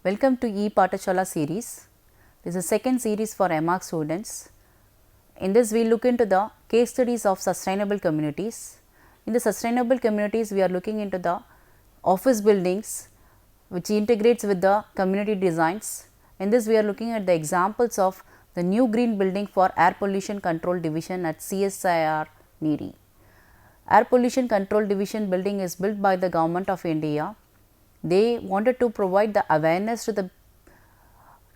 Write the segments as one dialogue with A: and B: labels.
A: Welcome to E-Pathashala series. This is second series for MArch students. In this we look into the case studies of sustainable communities. In the sustainable communities we are looking into the office buildings which integrates with the community designs. In this we are looking at the examples of the new green building for air pollution control division at CSIR Neeri. Air pollution control division building is built by the government of India. They wanted to provide the awareness to the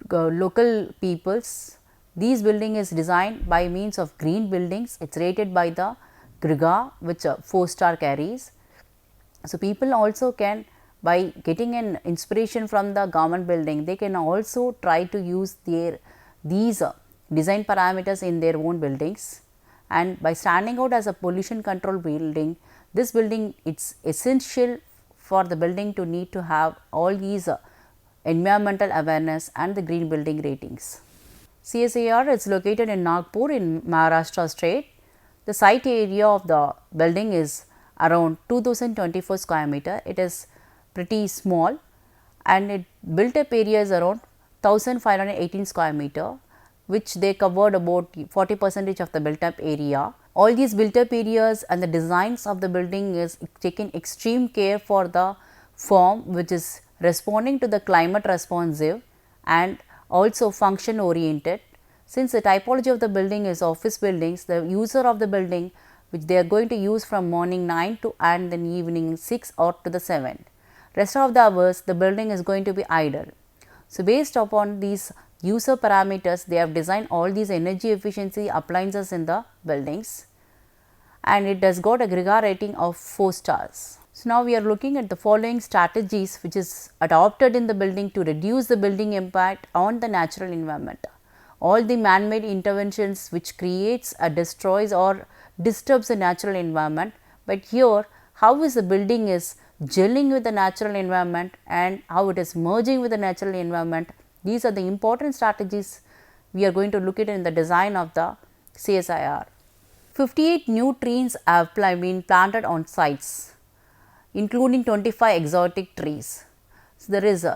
A: local peoples. This building is designed by means of green buildings. It is rated by the GRIGA which 4-star carries. So, people also can, by getting an inspiration from the government building, they can also try to use these design parameters in their own buildings, and by standing out as a pollution control building, this building it's essential for the building to need to have all these environmental awareness and the green building ratings. CSIR is located in Nagpur in Maharashtra state. The site area of the building is around 2024 square meter. It is pretty small and it built up area is around 1518 square meter, which they covered about 40% of the built up area. All these built up areas and the designs of the building is taken extreme care for the form which is responding to the climate responsive and also function oriented. Since the typology of the building is office buildings, the user of the building which they are going to use from morning 9 to and then evening 6 or to the 7. Rest of the hours the building is going to be idle. So, based upon these user parameters, they have designed all these energy efficiency appliances in the buildings, and it has got a GRIGA rating of 4 stars. So, now we are looking at the following strategies which is adopted in the building to reduce the building impact on the natural environment. All the man-made interventions which creates or destroys or disturbs the natural environment, but here how is the building is gelling with the natural environment and how it is merging with the natural environment. These are the important strategies we are going to look at in the design of the CSIR. 58 new trees have been planted on sites, including 25 exotic trees. So, there is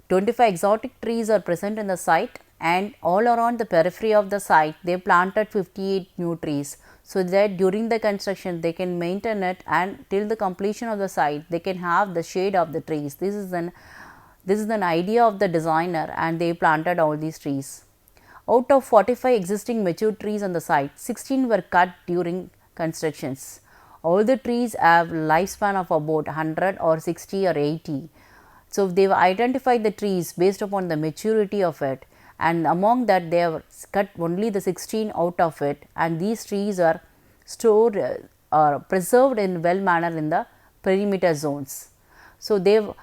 A: 25 exotic trees are present in the site, and all around the periphery of the site they planted 58 new trees, so that during the construction they can maintain it and till the completion of the site they can have the shade of the trees. This is an idea of the designer, and they planted all these trees. Out of 45 existing mature trees on the site, 16 were cut during constructions. All the trees have lifespan of about 100 or 60 or 80. So, they have identified the trees based upon the maturity of it, and among that they have cut only the 16 out of it, and these trees are stored or preserved in well manner in the perimeter zones. So, they have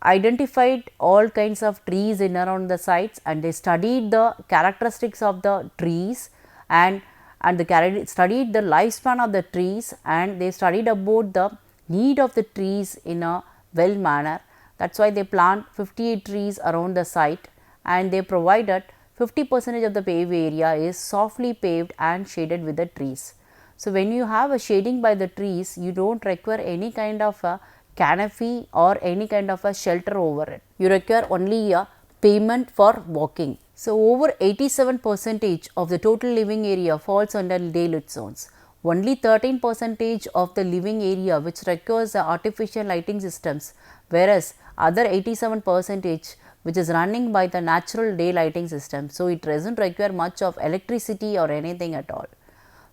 A: identified all kinds of trees in around the sites, and they studied the characteristics of the trees and studied the lifespan of the trees, and they studied about the need of the trees in a well manner. That is why they plant 58 trees around the site, and they provided 50% of the paved area is softly paved and shaded with the trees. So, when you have a shading by the trees, you do not require any kind of a canopy or any kind of a shelter over it. You require only a pavement for walking. So, over 87% of the total living area falls under daylit zones. Only 13% of the living area which requires the artificial lighting systems, whereas other 87% which is running by the natural day lighting system. So, it does not require much of electricity or anything at all.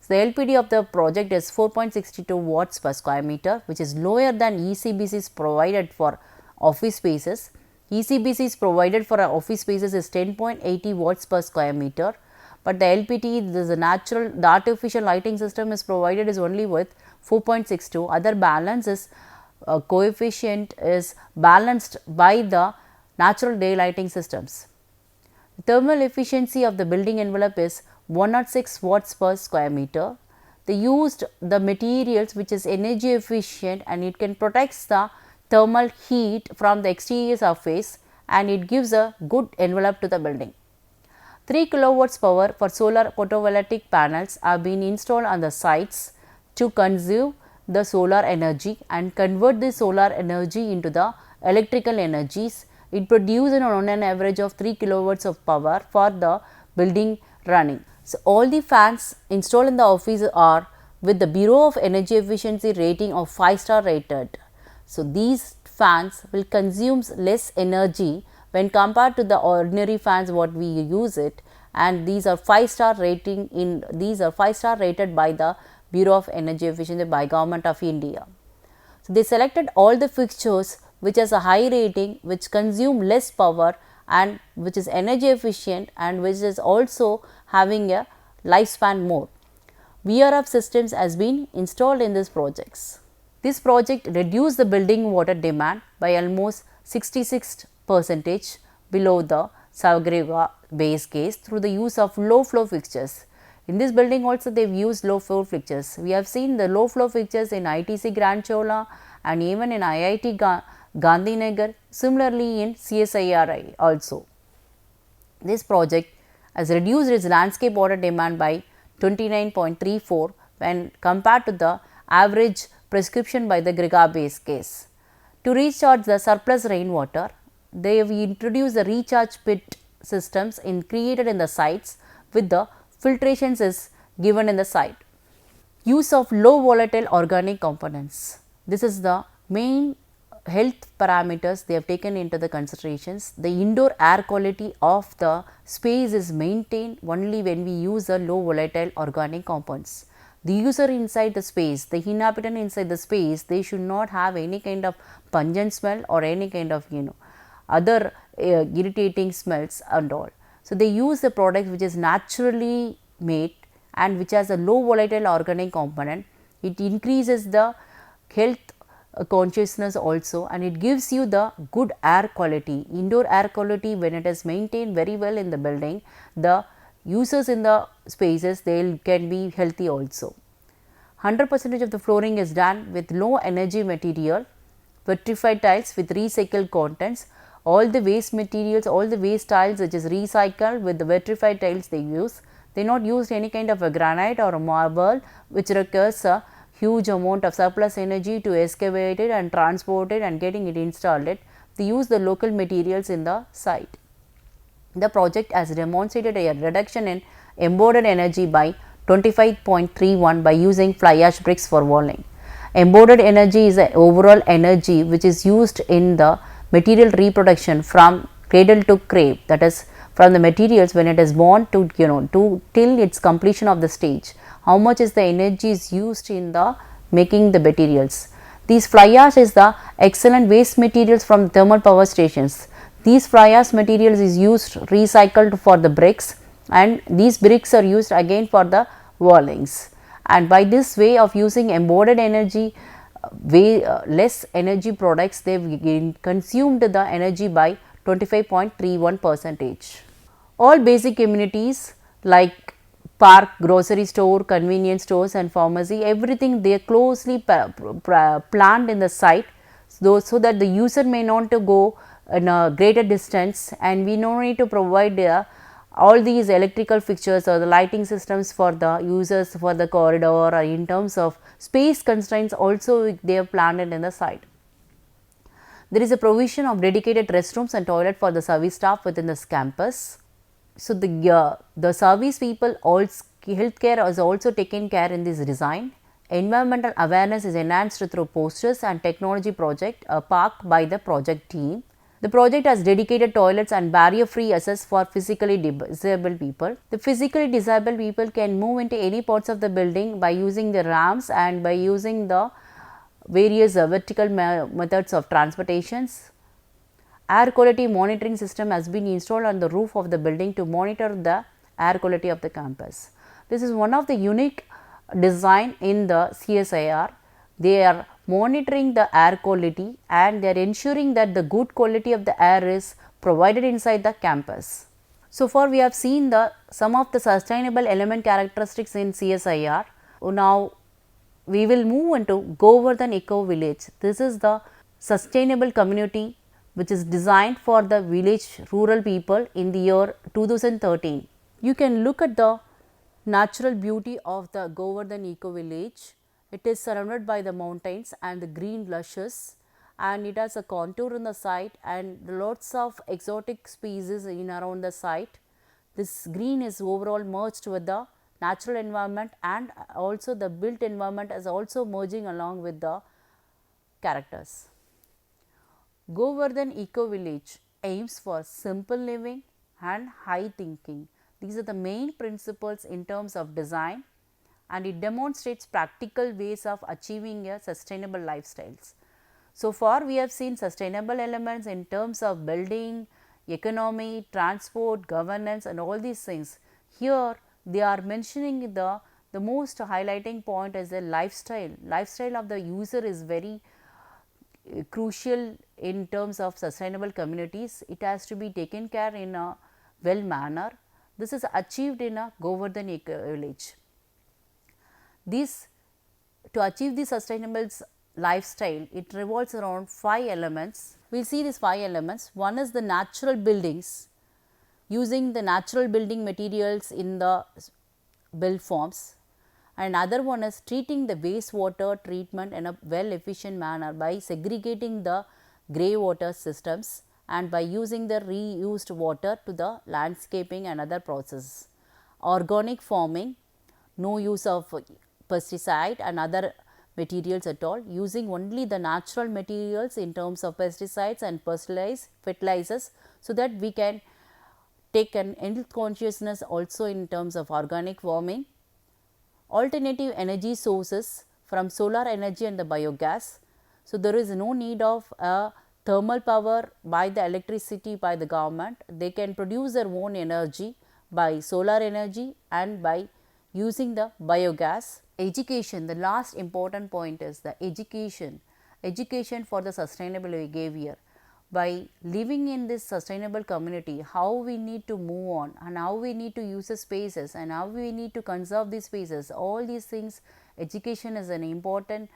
A: So, the LPD of the project is 4.62 watts per square meter, which is lower than ECBCs provided for office spaces. ECBCs provided for office spaces is 10.80 watts per square meter, but the LPT, the artificial lighting system is provided is only with 4.62. Other balance is coefficient is balanced by the natural day lighting systems. The thermal efficiency of the building envelope is 106 watts per square meter. They used the materials which is energy efficient, and it can protect the thermal heat from the exterior surface, and it gives a good envelope to the building. 3 kilowatts power for solar photovoltaic panels have been installed on the sites to conserve the solar energy and convert the solar energy into the electrical energies It produces on an average of 3 kilowatts of power for the building running. So, all the fans installed in the office are with the Bureau of Energy Efficiency rating of 5-star rated. So, these fans will consume less energy when compared to the ordinary fans what we use it, and these are 5-star rating these are 5-star rated by the Bureau of Energy Efficiency by Government of India. So, they selected all the fixtures which has a high rating, which consume less power and which is energy efficient and which is also having a lifespan more. VRF systems has been installed in these projects. This project reduced the building water demand by almost 66 percentage below the Savagriga base case through the use of low flow fixtures. In this building also they have used low flow fixtures. We have seen the low flow fixtures in ITC Grand Chola and even in IIT Gandhinagar, similarly in CSIRI also. This project has reduced its landscape water demand by 29.34 when compared to the average prescription by the Griga base case. To recharge the surplus rainwater, they have introduced the recharge pit systems created in the sites with the filtrations is given in the site. Use of low volatile organic components. This is the main health parameters they have taken into the considerations. The indoor air quality of the space is maintained only when we use the low volatile organic compounds. The user inside the space, the inhabitant inside the space, they should not have any kind of pungent smell or any kind of other irritating smells and all. So, they use the product which is naturally made and which has a low volatile organic component. It increases the health consciousness also, and it gives you the good air quality. Indoor air quality, when it is maintained very well in the building, the users in the spaces they can be healthy also. 100% of the flooring is done with low energy material, vitrified tiles with recycled contents. All the waste materials, all the waste tiles which is recycled with the vitrified tiles they use. They not used any kind of a granite or a marble which requires a huge amount of surplus energy to excavate it and transport it and getting it installed it. They use the local materials in the site. The project has demonstrated a reduction in embodied energy by 25.31 by using fly ash bricks for walling. Embodied energy is the overall energy which is used in the material reproduction from cradle to grave, that is from the materials when it is born to till its completion of the stage. How much is the energy is used in the making the materials. These fly ash is the excellent waste materials from thermal power stations. These fly ash materials is used recycled for the bricks, and these bricks are used again for the wallings. And by this way of using embodied energy, less energy products, they have consumed the energy by 25.31 percentage. All basic amenities like park, grocery store, convenience stores and pharmacy, everything they are closely planned in the site, so that the user may not to go in a greater distance, and we no need to provide all these electrical fixtures or the lighting systems for the users for the corridor, or in terms of space constraints also they are planned in the site. There is a provision of dedicated restrooms and toilet for the service staff within this campus. So, the service people, also healthcare is also taken care in this design. Environmental awareness is enhanced through posters and technology project park by the project team. The project has dedicated toilets and barrier free access for physically disabled people. The physically disabled people can move into any parts of the building by using the ramps and by using the various vertical methods of transportations. Air quality monitoring system has been installed on the roof of the building to monitor the air quality of the campus. This is one of the unique design in the CSIR. They are monitoring the air quality and they are ensuring that the good quality of the air is provided inside the campus. So far we have seen some of the sustainable element characteristics in CSIR. Now we will move into Govardhan Eco Village. This is the sustainable community which is designed for the village rural people in the year 2013. You can look at the natural beauty of the Govardhan Eco Village. It is surrounded by the mountains and the green lushes, and it has a contour in the site and lots of exotic species in around the site. This green is overall merged with the natural environment, and also the built environment is also merging along with the characters. Govardhan Eco Village aims for simple living and high thinking. These are the main principles in terms of design, and it demonstrates practical ways of achieving a sustainable lifestyles. So far we have seen sustainable elements in terms of building, economy, transport, governance and all these things. Here they are mentioning the most highlighting point is the lifestyle. Lifestyle of the user is very crucial in terms of sustainable communities. It has to be taken care in a well manner. This is achieved in a Govardhan Eco Village. This, to achieve the sustainable lifestyle, it revolves around 5 elements. We will see these 5 elements. One is the natural buildings, using the natural building materials in the build forms. Another one is treating the wastewater treatment in a well efficient manner by segregating the grey water systems and by using the reused water to the landscaping and other processes. Organic farming, no use of pesticide and other materials at all, using only the natural materials in terms of pesticides and fertilizers, so that we can take an health consciousness also in terms of organic farming. Alternative energy sources from solar energy and the biogas. So, there is no need of a thermal power by the electricity by the government. They can produce their own energy by solar energy and by using the biogas. Education, the last important point is the education for the sustainable behavior. By living in this sustainable community, how we need to move on and how we need to use the spaces and how we need to conserve these spaces, all these things, education is an important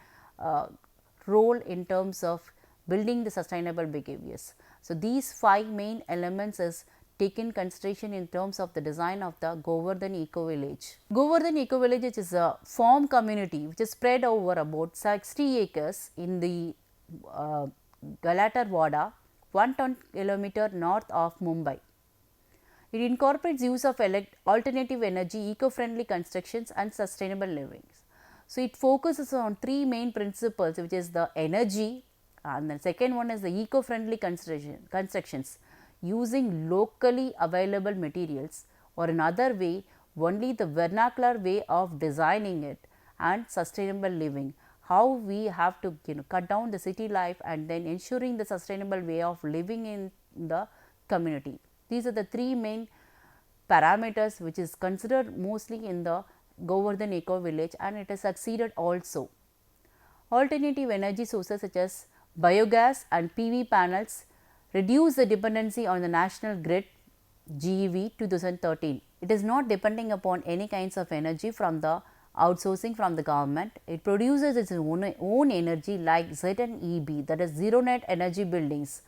A: role in terms of building the sustainable behaviors. So, these 5 main elements is taken consideration in terms of the design of the Govardhan Eco Village. Govardhan Eco Village is a farm community which is spread over about 60 acres in the Galatharwada, 110 km north of Mumbai. It incorporates use of alternative energy, eco-friendly constructions and sustainable living. So, it focuses on 3 main principles, which is the energy, and the second one is the eco-friendly constructions using locally available materials, or another way only the vernacular way of designing it, and sustainable living, how we have to cut down the city life and then ensuring the sustainable way of living in the community. These are the 3 main parameters which is considered mostly in the Govardhan Eco Village, and it has succeeded also. Alternative energy sources such as biogas and PV panels reduce the dependency on the national grid GEV 2013. It is not depending upon any kinds of energy from the outsourcing from the government. It produces its own energy like ZNEB, that is zero net energy buildings.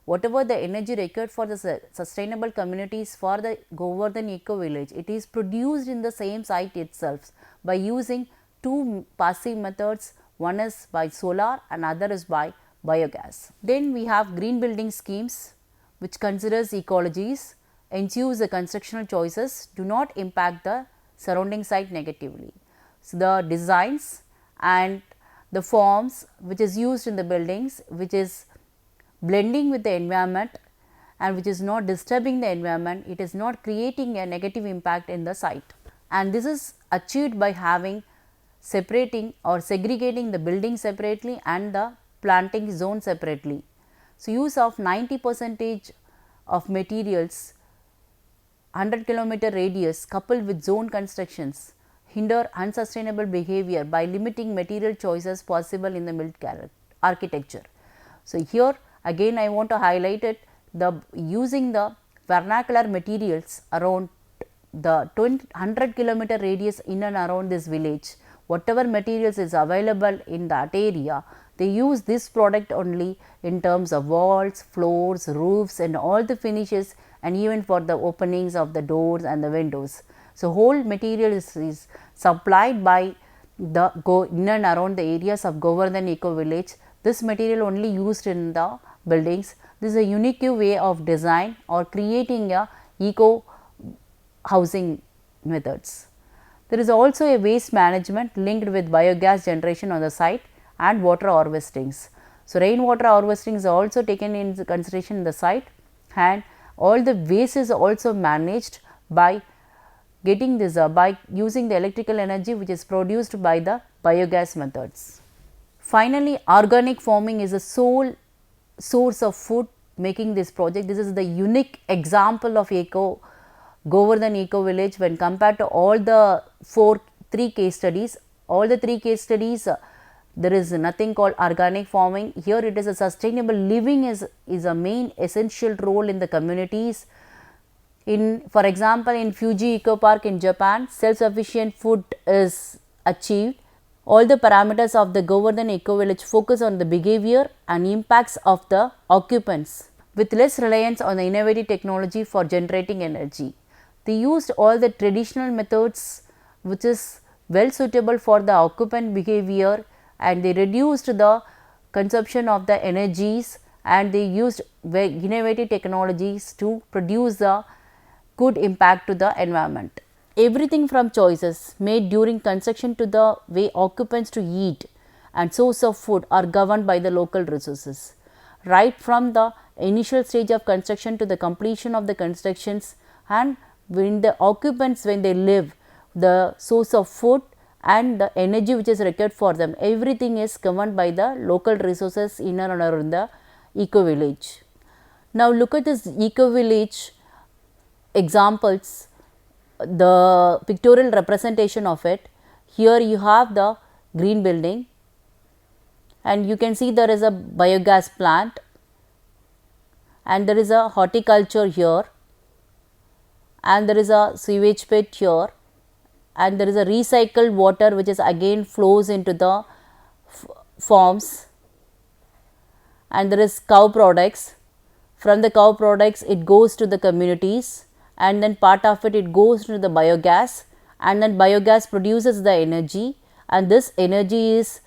A: Whatever the energy required for the sustainable communities for the Govardhan Eco Village, it is produced in the same site itself by using 2 passive methods, one is by solar and other is by biogas. Then we have green building schemes which considers ecologies, ensures the constructional choices do not impact the surrounding site negatively. So, the designs and the forms which is used in the buildings, which is blending with the environment and which is not disturbing the environment, it is not creating a negative impact in the site, and this is achieved by having separating or segregating the building separately and the planting zone separately. So, use of 90% of materials 100 km radius coupled with zone constructions hinder unsustainable behavior by limiting material choices possible in the built architecture. So, here again I want to highlight it, the using the vernacular materials around the 100 km radius in and around this village, whatever materials is available in that area, they use this product only in terms of walls, floors, roofs and all the finishes, and even for the openings of the doors and the windows. So, whole material is supplied by the in and around the areas of Govardhan Eco Village. this material only used in the buildings. This is a unique way of design or creating a eco housing methods. There is also a waste management linked with biogas generation on the site and water harvestings. So, rainwater harvesting is also taken into consideration in the site, and all the waste is also managed by getting this by using the electrical energy which is produced by the biogas methods. Finally, organic farming is a sole source of food making this project. This is the unique example of Govardhan Eco Village when compared to all the three case studies. All the three case studies, there is nothing called organic farming. Here it is a sustainable living is a main essential role in the communities. For example, in Fuji Eco Park in Japan, self-sufficient food is achieved. All the parameters of the Govardhan Eco Village focus on the behavior and impacts of the occupants with less reliance on the innovative technology for generating energy. They used all the traditional methods which is well suitable for the occupant behavior, and they reduced the consumption of the energies, and they used innovative technologies to produce the good impact to the environment. Everything from choices made during construction to the way occupants to eat and source of food are governed by the local resources. Right from the initial stage of construction to the completion of the constructions, and when the occupants when they live, the source of food and the energy which is required for them, everything is governed by the local resources in and around the eco village. Now look at this eco village examples, the pictorial representation of it. Here you have the green building, and you can see there is a biogas plant, and there is a horticulture here, and there is a sewage pit here, and there is a recycled water which is again flows into the farms, and there is cow products. From the cow products it goes to the communities, and then part of it goes to the biogas, and then biogas produces the energy, and this energy is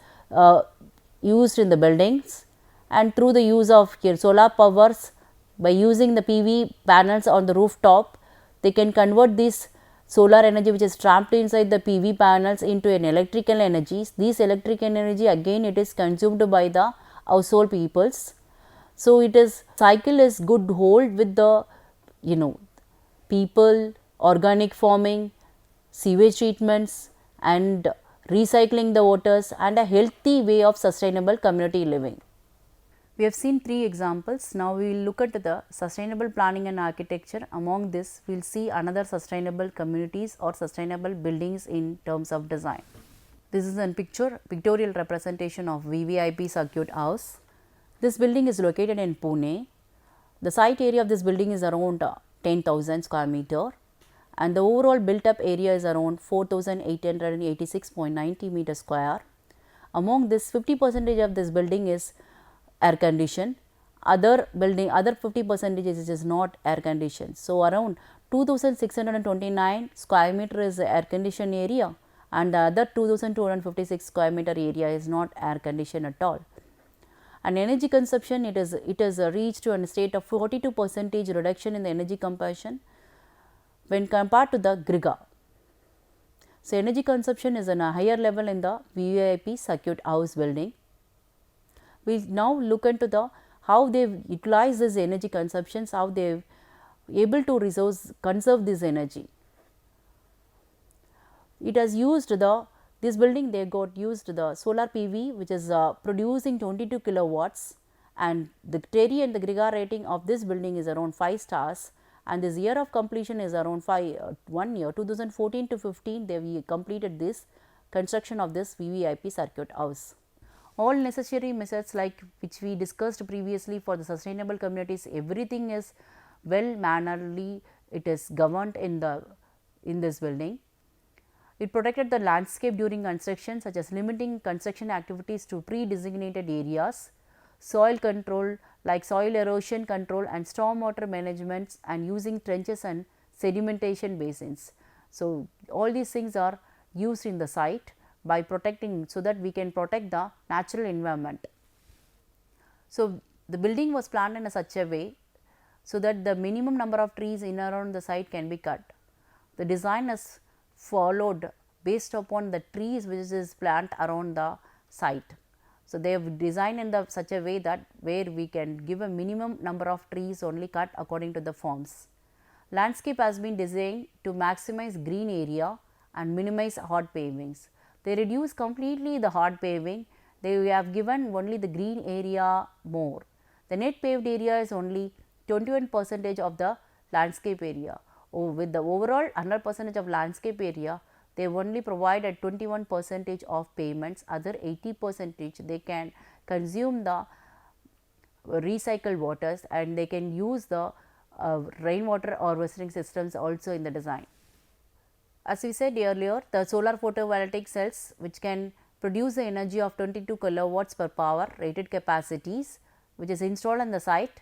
A: used in the buildings, and through the use of solar powers, by using the PV panels on the rooftop, they can convert this solar energy which is trapped inside the PV panels into an electrical energy. This electrical energy again it is consumed by the household peoples. So it is cycle is good hold with the people, organic farming, sewage treatments, and recycling the waters, and a healthy way of sustainable community living. We have seen three examples. Now we will look at the sustainable planning and architecture. Among this, we will see another sustainable communities or sustainable buildings in terms of design. This is a pictorial representation of VVIP Circuit House. This building is located in Pune. The site area of this building is around 10,000 square meter, and the overall built up area is around 4,886.90 meter square. Among this, 50% of this building is air conditioned, other 50% is not air conditioned. So around 2,629 square meter is air conditioned area, and the other 2,256 square meter area is not air conditioned at all. And energy consumption, it is reached to a state of 42% reduction in the energy consumption when compared to the GRIGA. So energy consumption is on a higher level in the VVIP Circuit House building. We now look into how they utilize this energy consumptions, how they able to conserve this energy. It has used this building, they got used the solar PV which is producing 22 kilowatts, and the TERI and the GRIGA rating of this building is around 5 stars, and this year of completion is around 1 year 2014 to 15 they completed this construction of this VVIP Circuit House. All necessary measures like which we discussed previously for the sustainable communities, everything is well mannerly, it is governed in this building. It protected the landscape during construction, such as limiting construction activities to pre-designated areas, soil control like soil erosion control and stormwater management, and using trenches and sedimentation basins. So all these things are used in the site by protecting, so that we can protect the natural environment. So, the building was planned in such a way so that the minimum number of trees in around the site can be cut. The design is followed based upon the trees which is planted around the site. So, they have designed in such a way that where we can give a minimum number of trees only cut according to the forms. Landscape has been designed to maximize green area and minimize hard pavings. They reduce completely the hard paving, they have given only the green area more. The net paved area is only 21 percentage of the landscape area. With the overall 100 percentage of landscape area, they only provide a 21 percentage of payments, other 80 percentage they can consume the recycled waters and they can use the rainwater harvesting systems also in the design. As we said earlier, the solar photovoltaic cells which can produce the energy of 22 kilowatts per power rated capacities which is installed on the site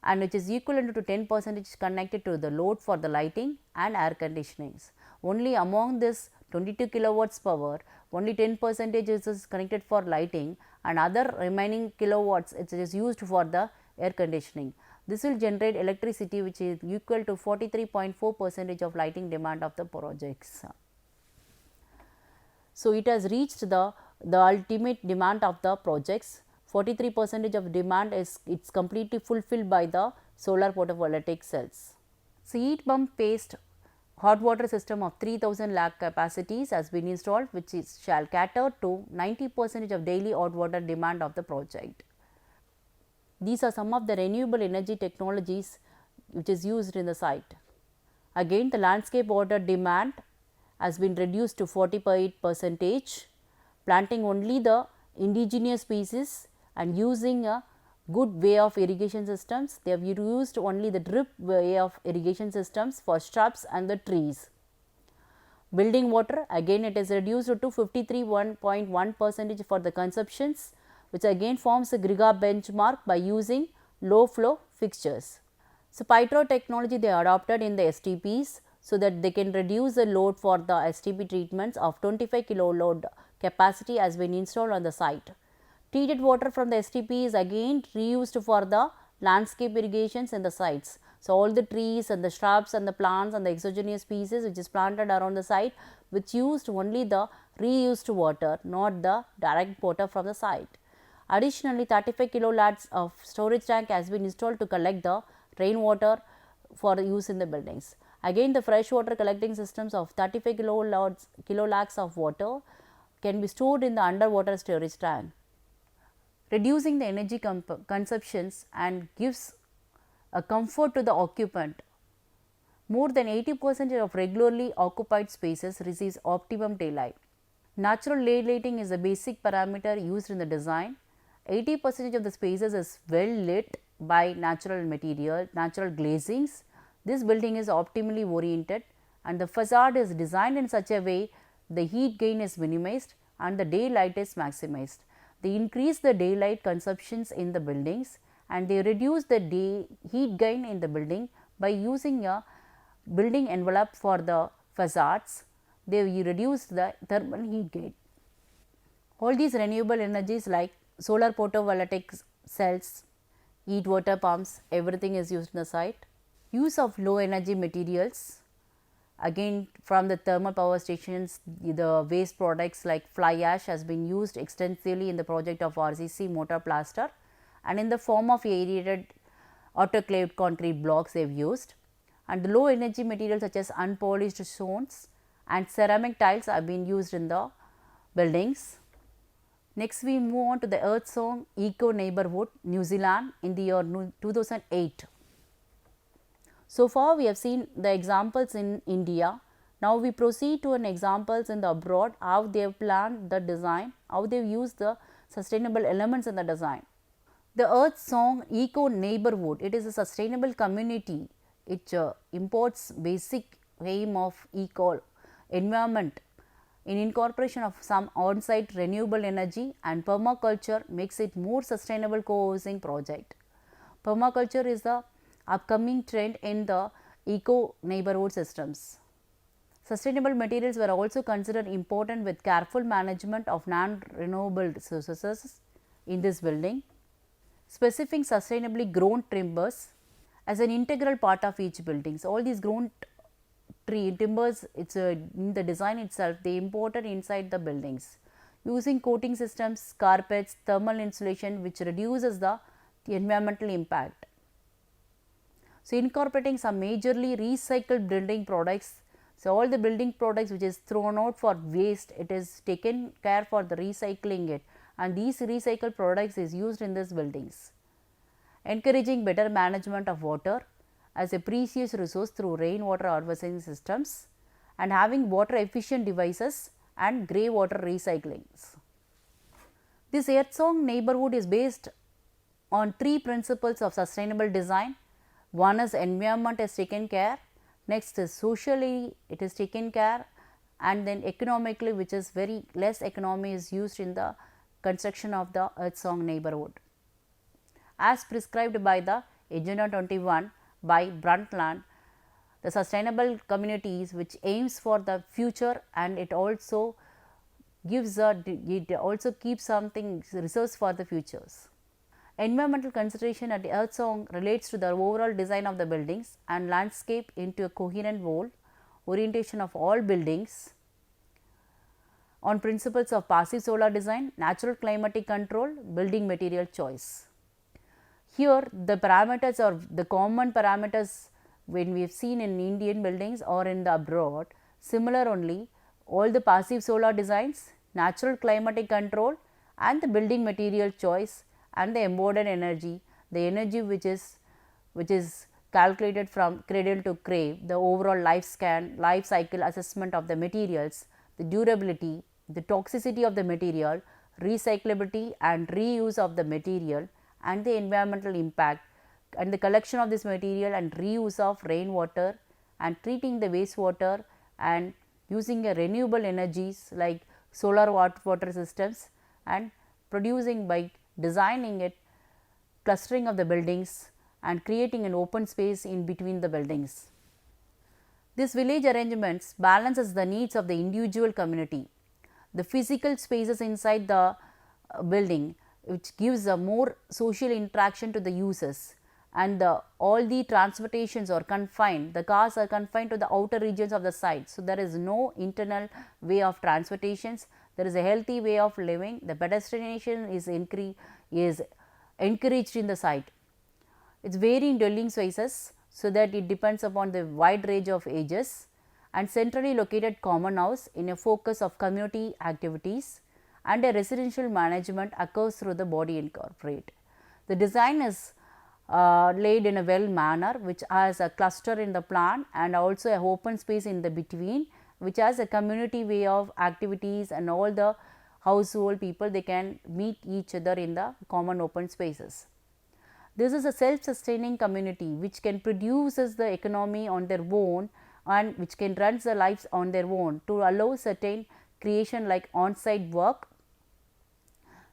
A: and which is equivalent to 10 percentage connected to the load for the lighting and air conditionings. Only among this 22 kilowatts power, only 10 percentage is connected for lighting and other remaining kilowatts it is used for the air conditioning. This will generate electricity which is equal to 43.4 percentage of lighting demand of the projects. So, it has reached the ultimate demand of the projects. 43 percentage of demand is it's completely fulfilled by the solar photovoltaic cells. So, heat pump based hot water system of 3000 lakh capacities has been installed which shall cater to 90 percentage of daily hot water demand of the project. These are some of the renewable energy technologies which is used in the site. Again, the landscape water demand has been reduced to 48 percentage, planting only the indigenous species and using a good way of irrigation systems. They have used only the drip way of irrigation systems for shrubs and the trees. Building water, again it is reduced to 53.1 percentage for the consumptions, which again forms a GRIGA benchmark by using low flow fixtures. So, Pytro technology they adopted in the STPs so that they can reduce the load for the STP treatments of 25 kilo load capacity has been installed on the site. Treated water from the STP is again reused for the landscape irrigations in the sites. So, all the trees and the shrubs and the plants and the exogenous species which is planted around the site which used only the reused water, not the direct water from the site. Additionally, 35 kilolats of storage tank has been installed to collect the rainwater for use in the buildings. Again, the fresh water collecting systems of 35 kilolakhs of water can be stored in the underwater storage tank, reducing the energy consumptions and gives a comfort to the occupant. More than 80% of regularly occupied spaces receives optimum daylight. Natural daylighting is a basic parameter used in the design. 80% of the spaces is well lit by natural material, natural glazings. This building is optimally oriented and the facade is designed in such a way the heat gain is minimized and the daylight is maximized. They increase the daylight consumptions in the buildings and they reduce the heat gain in the building by using a building envelope for the facades. They reduce the thermal heat gain. All these renewable energies like solar photovoltaic cells, heat water pumps, everything is used in the site. Use of low energy materials, again from the thermal power stations, the waste products like fly ash has been used extensively in the project of RCC mortar plaster and in the form of aerated autoclaved concrete blocks they have used, and the low energy materials such as unpolished stones and ceramic tiles have been used in the buildings. Next, we move on to the Earth Song Eco Neighbourhood, New Zealand in the year 2008. So far, we have seen the examples in India. Now, we proceed to an examples in the abroad, how they have planned the design, how they have used the sustainable elements in the design. The Earth Song Eco Neighbourhood, it is a sustainable community. It imports basic aim of eco environment in incorporation of some on-site renewable energy, and permaculture makes it more sustainable co-housing project. Permaculture is the upcoming trend in the eco neighborhood systems. Sustainable materials were also considered important with careful management of non-renewable resources in this building. specifying sustainably grown timbers as an integral part of each building. So, all these grown tree timbers, it's in the design itself, they imported inside the buildings using coating systems, carpets, thermal insulation, which reduces the environmental impact. So, incorporating some majorly recycled building products. So, all the building products which is thrown out for waste, it is taken care for the recycling it, and these recycled products is used in these buildings. Encouraging better management of water as a precious resource through rainwater harvesting systems, and having water efficient devices and grey water recyclings. This Earthsong neighborhood is based on three principles of sustainable design. One is environment is taken care, next is socially it is taken care, and then economically, which is very less economy is used in the construction of the Earthsong neighborhood. As prescribed by the Agenda 21 by Brundtland, the sustainable communities which aims for the future, and it also gives it also keeps something reserves for the futures. Environmental consideration at Earthsong relates to the overall design of the buildings and landscape into a coherent whole, orientation of all buildings on principles of passive solar design, natural climatic control, building material choice. Here the parameters are the common parameters when we have seen in Indian buildings or in the abroad, similar only, all the passive solar designs, natural climatic control, and the building material choice, and the embodied energy, the energy which is calculated from cradle to grave, the overall life cycle assessment of the materials, the durability, the toxicity of the material, recyclability and reuse of the material, and the environmental impact, and the collection of this material and reuse of rainwater, and treating the wastewater, and using a renewable energies like solar water systems, and producing by designing it, clustering of the buildings, and creating an open space in between the buildings. This village arrangements balances the needs of the individual community, the physical spaces inside the building, which gives a more social interaction to the users, and all the transportations are confined, the cars are confined to the outer regions of the site. So, there is no internal way of transportations, there is a healthy way of living, the pedestrianization is encouraged in the site. It is vary in dwelling sizes, so that it depends upon the wide range of ages, and centrally located common house in a focus of community activities, and a residential management occurs through the body incorporate. The design is laid in a well manner, which has a cluster in the plan and also a open space in the between, which has a community way of activities, and all the household people they can meet each other in the common open spaces. This is a self-sustaining community which can produces the economy on their own, and which can run the lives on their own to allow certain creation like on-site work,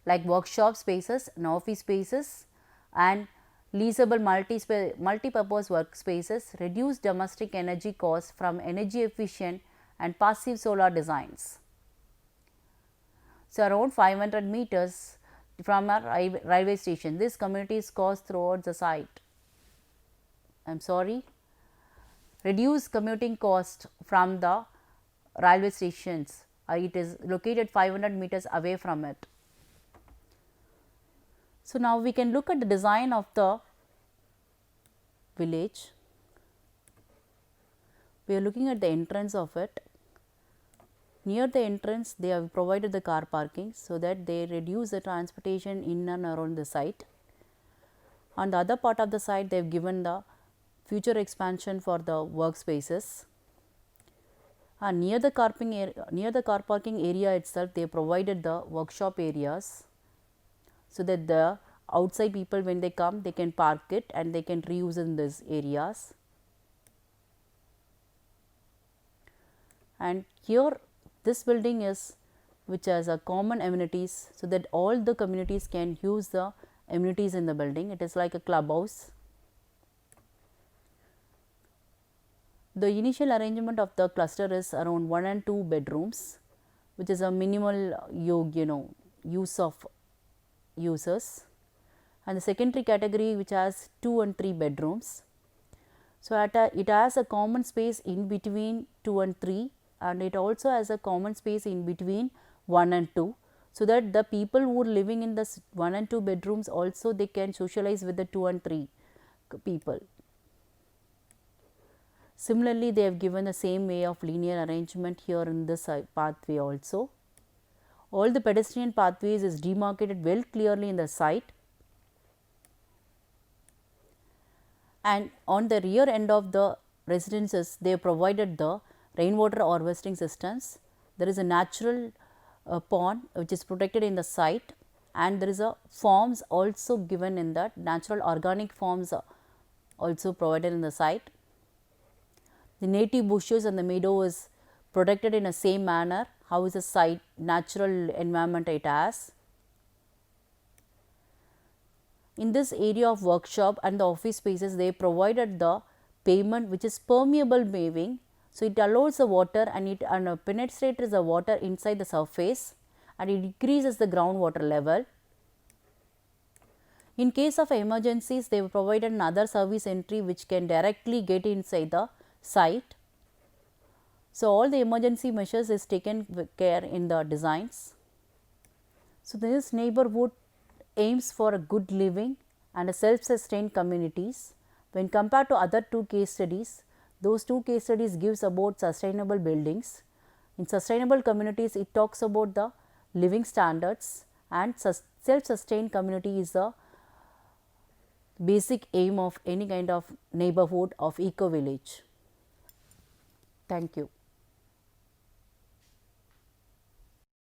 A: like workshop spaces and office spaces, and leasable multi-purpose workspaces, reduce domestic energy costs from energy efficient and passive solar designs. So, around 500 meters from a railway station, this community is caused throughout the site. I am sorry, reduce commuting cost from the railway stations, it is located 500 meters away from it. So, now we can look at the design of the village. We are looking at the entrance of it. Near the entrance they have provided the car parking, so that they reduce the transportation in and around the site. On the other part of the site they have given the future expansion for the workspaces. And near the car parking area itself, they provided the workshop areas, so that the outside people when they come they can park it and they can reuse in these areas. And here this building is which has a common amenities, so that all the communities can use the amenities in the building. It is like a clubhouse. The initial arrangement of the cluster is around 1 and 2 bedrooms, which is a minimal use of users, and the secondary category which has 2 and 3 bedrooms. So, it has a common space in between 2 and 3, and it also has a common space in between 1 and 2. So, that the people who are living in the 1 and 2 bedrooms also they can socialize with the 2 and 3 people. Similarly, they have given the same way of linear arrangement here in this pathway also. All the pedestrian pathways is demarcated well clearly in the site, and on the rear end of the residences they have provided the rainwater harvesting systems. There is a natural pond which is protected in the site, and there is a forms also given in that, natural organic forms also provided in the site. The native bushes and the meadow is protected in the same manner. How is the site natural environment it has. In this area of workshop and the office spaces, they provided the pavement which is permeable paving. So, it allows the water and it penetrates the water inside the surface, and it decreases the groundwater level. In case of emergencies, they provided another service entry which can directly get inside the site. So, all the emergency measures is taken with care in the designs. So, this neighborhood aims for a good living and a self-sustained communities. When compared to other two case studies, those two case studies gives about sustainable buildings. In sustainable communities, it talks about the living standards, and self-sustained community is the basic aim of any kind of neighborhood of eco village. Thank you.